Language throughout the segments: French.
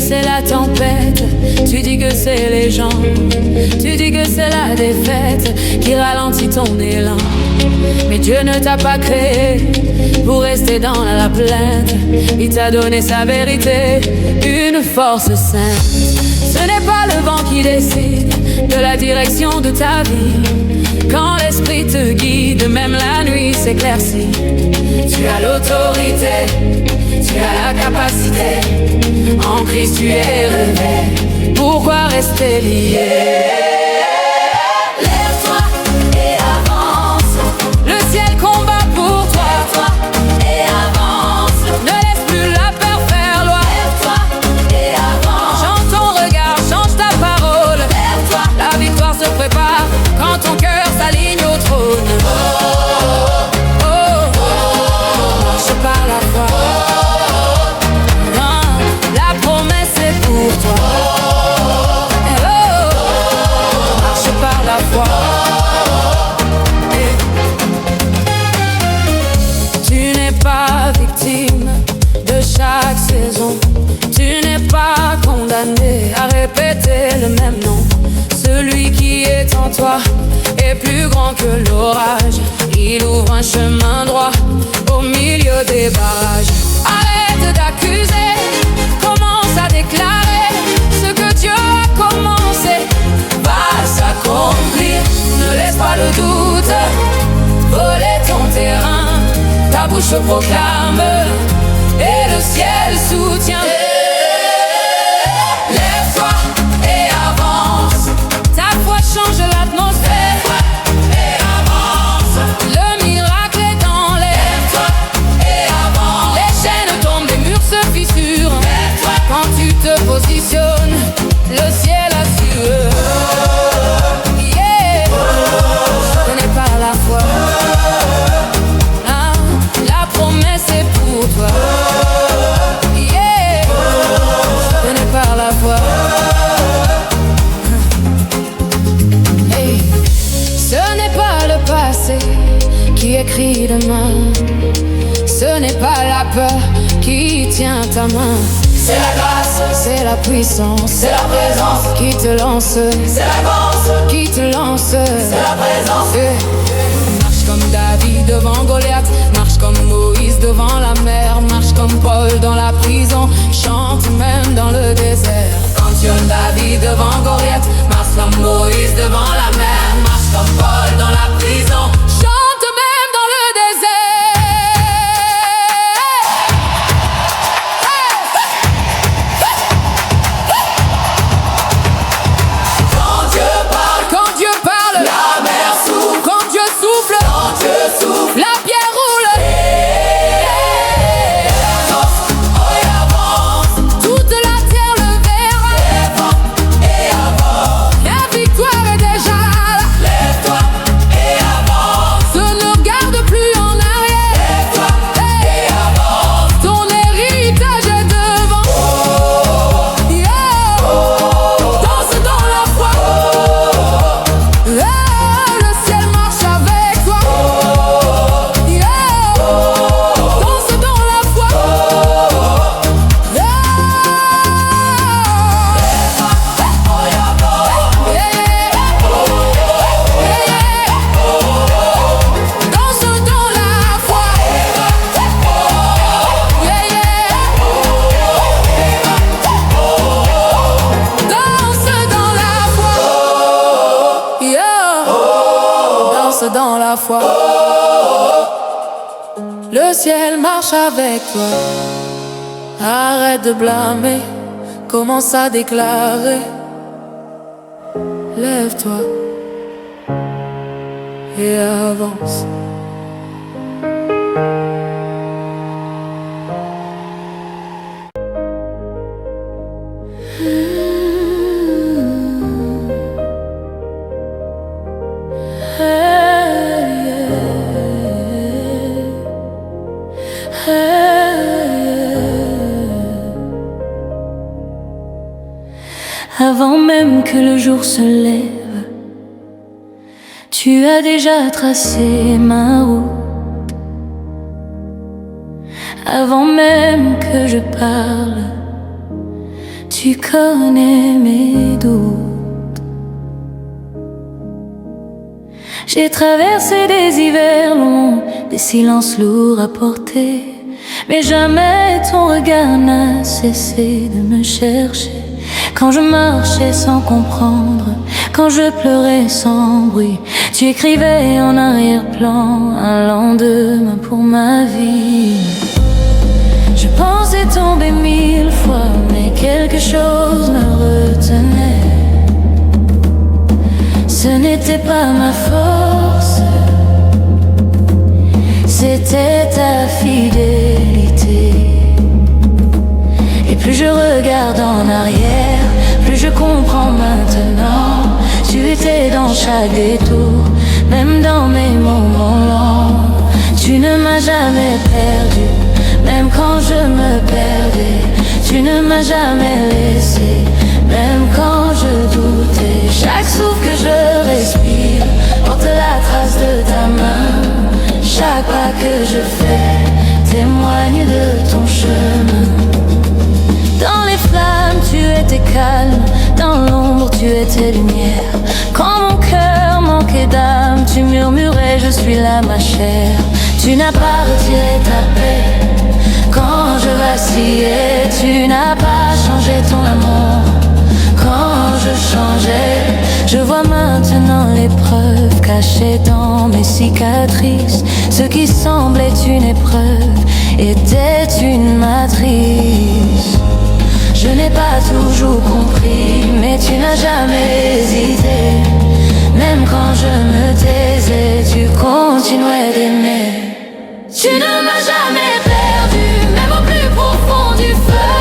c'est la tempête, tu dis que c'est les gens, tu dis que c'est la défaite qui ralentit ton élan. Mais Dieu ne t'a pas créé pour rester dans la plainte. Il t'a donné sa vérité, une force sainte. Ce n'est pas le vent qui décide de la direction de ta vie. Quand l'esprit te guide, même la nuit s'éclaircit. Tu as l'autorité, tu as la capacité. En Christ tu es rêvé. Pourquoi rester lié? Lève-toi et avance. Le ciel combat pour toi. Lève-toi et avance. Ne laisse plus la peur faire loi. Lève-toi et avance. Change ton regard, change ta parole. Lève-toi. La victoire se prépare quand ton cœur s'aligne au trône. Marche par la foi. La promesse est pour toi. Marche par la foi. Tu n'es pas victime de chaque saison. Tu n'es pas condamné à répéter le même nom. Celui qui est en toi est plus grand que l'orage. Il ouvre un chemin droit au milieu des barrages. Arrête d'accuser, commence à déclarer. Ce que Dieu a commencé va s'accomplir. Ne laisse pas le doute voler ton terrain. Ta bouche proclame et le ciel soutient. Lève-toi et avance. Ta foi change l'atmosphère. Et avance. Le miracle est dans l'air. Lève-toi et avance. Les chaînes tombent, les murs se fissurent. Lève-toi. Quand tu te positionnes, le ciel assure. Yeah. Ce n'est pas la foi. Ah, la promesse est pour toi. Yeah. Ce n'est pas la foi. Hey. Ce n'est pas le passé qui écrit demain. Ce n'est pas la peur qui tient ta main. C'est la grâce, c'est la puissance, c'est la présence qui te lance. C'est la force qui te lance. C'est la présence. Marche comme David devant Goliath. Marche comme Moïse devant la mer. Marche comme Paul dans la prison. Chante même dans le désert. Cantionne David devant Goliath. Marche comme Moïse devant la mer. Marche comme Paul dans la prison. Chante même dans le désert. La pierre roule. Toute la terre le verra. Et avance. La victoire est déjà là. Lève-toi et avance. Ne regarde plus en arrière. Lève-toi et avance. Ton héritage est devant. Danse dans la foi. Le ciel marche avec toi. Dans la foi, le ciel marche avec toi. Arrête de blâmer, commence à déclarer. Lève-toi et avance. Avant même que le jour se lève, tu as déjà tracé ma route. Avant même que je parle, tu connais mes doutes. J'ai traversé des hivers longs, des silences lourds à porter, mais jamais ton regard n'a cessé de me chercher. Quand je marchais sans comprendre, quand je pleurais sans bruit, tu écrivais en arrière-plan un lendemain pour ma vie. Je pensais tomber 1000 fois, mais quelque chose me retenait. Ce n'était pas ma force, c'était ta fidélité. Et plus je regarde en arrière, plus je comprends maintenant. Tu étais dans chaque détour, même dans mes moments lents. Tu ne m'as jamais perdu, même quand je me perdais. Tu ne m'as jamais laissé, même quand je doutais. Chaque souffle que je respire porte la trace de ta main. Chaque pas que je fais témoigne de ton chemin. Dans les flammes, tu étais calme. Dans l'ombre, tu étais lumière. Quand mon cœur manquait d'âme, tu murmurais, je suis là, ma chère. Tu n'as pas retiré ta paix quand je vacillais. Tu n'as pas changé ton amour quand je changeais. Je vois maintenant l'épreuve cachée dans mes cicatrices. Ce qui semblait une épreuve était une matrice. Je n'ai pas toujours compris, mais tu n'as jamais hésité. Même quand je me taisais, tu continuais d'aimer. Tu ne m'as jamais perdu, même au plus profond du feu.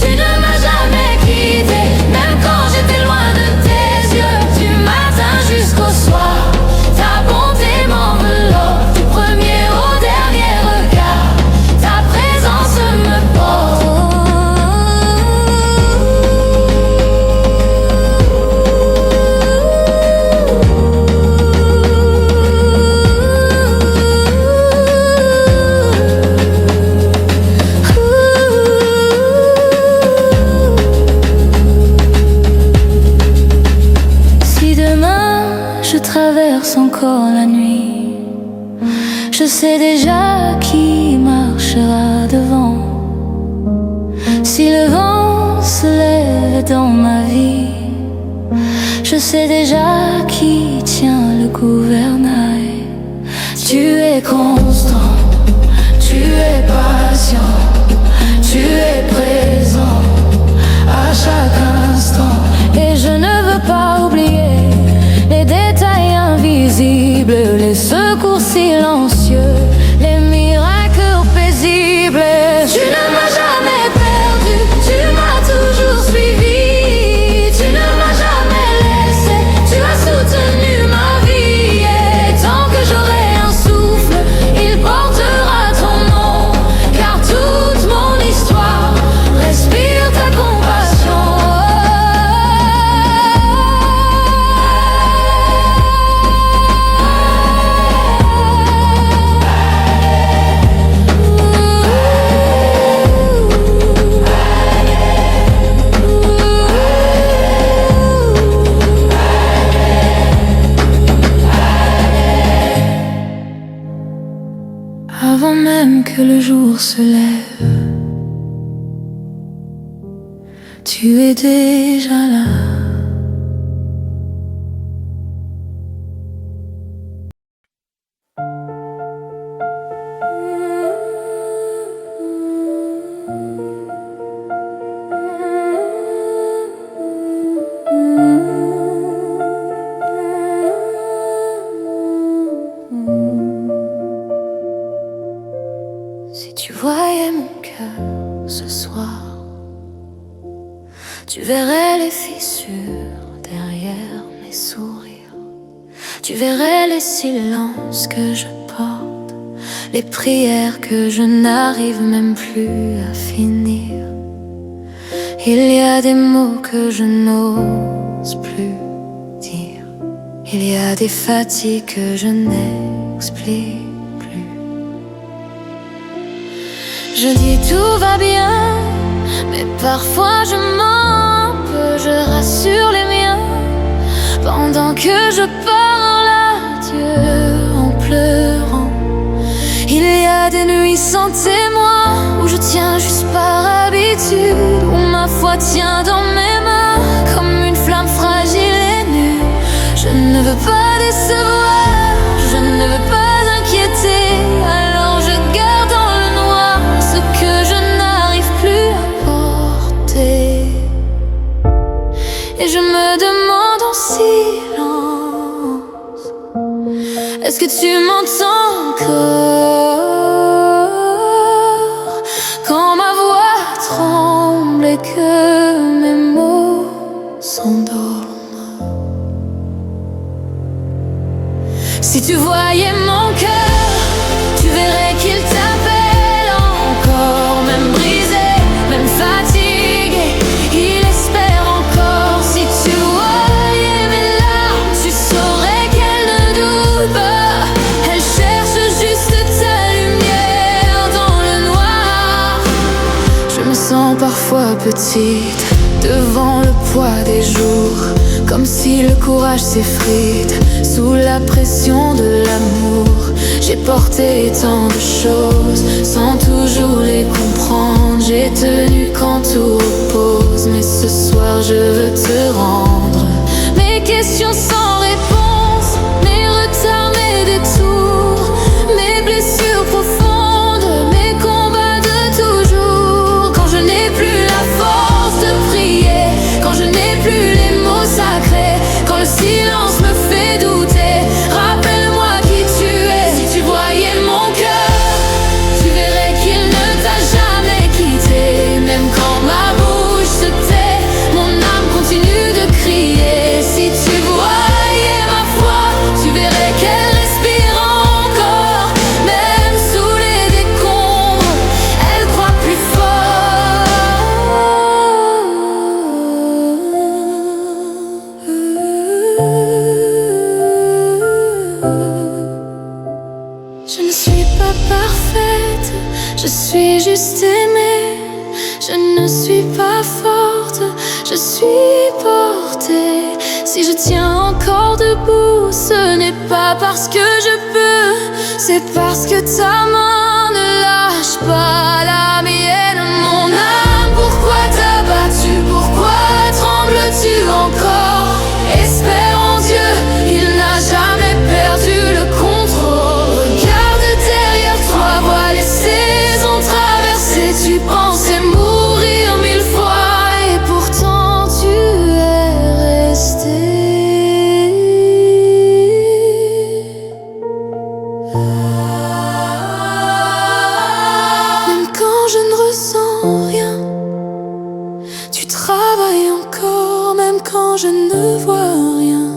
Tu ne m'as jamais quitté, même quand j'étais loin de tes yeux. Du matin jusqu'au soir, ta bonté m'enveloppe. Du premier au dernier regard, ta présence me porte. Traverse encore la nuit, je sais déjà qui marchera devant. Si le vent se lève dans ma vie, je sais déjà qui tient le gouvernail. Tu es constant, tu es patient, tu es présent à chaque instant. Et je ne veux pas oublier les détails invisibles, les secours silencieux, les miracles paisibles. Tu ne m'as jamais perdu, tu m'as toujours suivi. Tu ne m'as jamais laissé, tu as soutenu ma vie. Et tant que j'aurai un souffle, il portera ton nom. Car toute mon histoire respire ta compassion. Avant même que le jour se lève, tu es déjà là. Si tu voyais mon cœur ce soir, tu verrais les fissures derrière mes sourires. Tu verrais les silences que je porte, les prières que je n'arrive même plus à finir. Il y a des mots que je n'ose plus dire. Il y a des fatigues que je n'explique plus. Je dis tout va bien, Mais parfois je mens un peu, je rassure les miens pendant que je parle à Dieu en pleurant. Il y a des nuits sans témoin où je tiens juste par habitude, où ma foi tient dans mes mains comme une flamme fragile et nue. Je ne veux pas décevoir, je ne veux pas inquiéter, alors je garde dans le noir ce que je n'arrive plus à porter. Et je me demande en silence, est-ce que tu m'entends encore quand ma voix tremble et que mes mots s'endorment? Si tu voyais mon cœur, tu verrais qu'il t'appelle encore, même brisé, même fatigué, il espère encore. Si tu voyais mes larmes, tu saurais qu'elle ne doute pas, elle cherche juste ta lumière dans le noir. Je me sens parfois petite devant le poids des jours, comme si le courage s'effrite sous la pression de l'amour. J'ai porté tant de choses sans toujours les comprendre. J'ai tenu quand tout repose, mais ce soir je veux te rendre mes questions sans réponse, mes retards, mes détours, mes blessures profondes, mes combats de toujours. Quand je n'ai plus la force de prier, quand je n'ai plus les mots sacrés, quand le silence me fait douter, rappelle-moi qui tu es. Si tu voyais mon cœur, tu verrais qu'il ne t'a jamais quitté. Même quand ma bouche se tait, mon âme continue de crier. Si tu voyais ma foi, tu verrais qu'elle respire encore, même sous les décombres, elle croit plus fort. Je ne suis pas parfaite, je suis juste aimée. Je ne suis pas forte, je suis portée. Si je tiens encore debout, ce n'est pas parce que je peux, c'est parce que ta main ne lâche pas la mienne. Mon âme, pourquoi t'as battu? Pourquoi trembles-tu encore? Espère en Dieu, il n'a jamais perdu le contrôle. Regarde derrière toi, vois les saisons traverser. Tu pensais mourir 1000 fois et pourtant tu es resté. Même quand je ne ressens rien, tu travailles encore. Même quand je ne vois rien,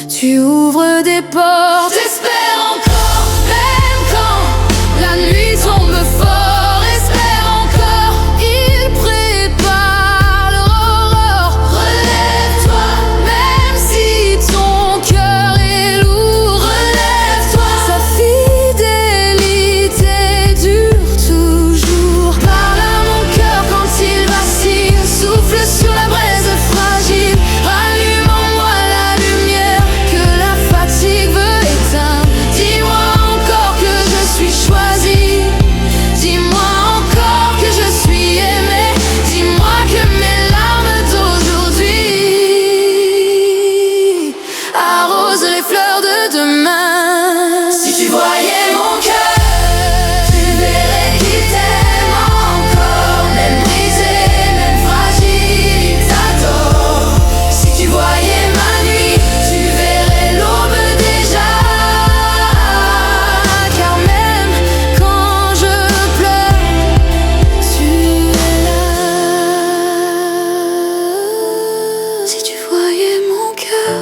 tu ouvres des portes. J'espère encore, même quand la nuit tombe fort. Espère encore, il prépare l'aurore. Relève-toi, même si ton cœur est lourd. Relève-toi, sa fidélité dure toujours. Parle à mon cœur quand il vacille, souffle sur la braise fragile. Rallume en moi la lumière que la fatigue veut éteindre. Dis-moi encore que je suis choisie, dis-moi encore que je suis aimée, dis-moi que mes larmes d'aujourd'hui arrosent les fleurs de demain. Si tu voyais mon cœur, tu verrais qu'il t'aime encore, même brisé, même fragile, il t'adore. Si tu voyais ma nuit, tu verrais l'aube déjà, car même quand je pleure, tu es là. Si tu voyais mon cœur,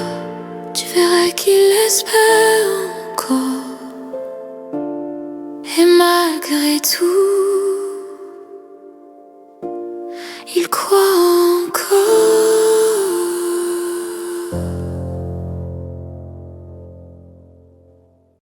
tu verrais qu'il espère encore. Et malgré tout,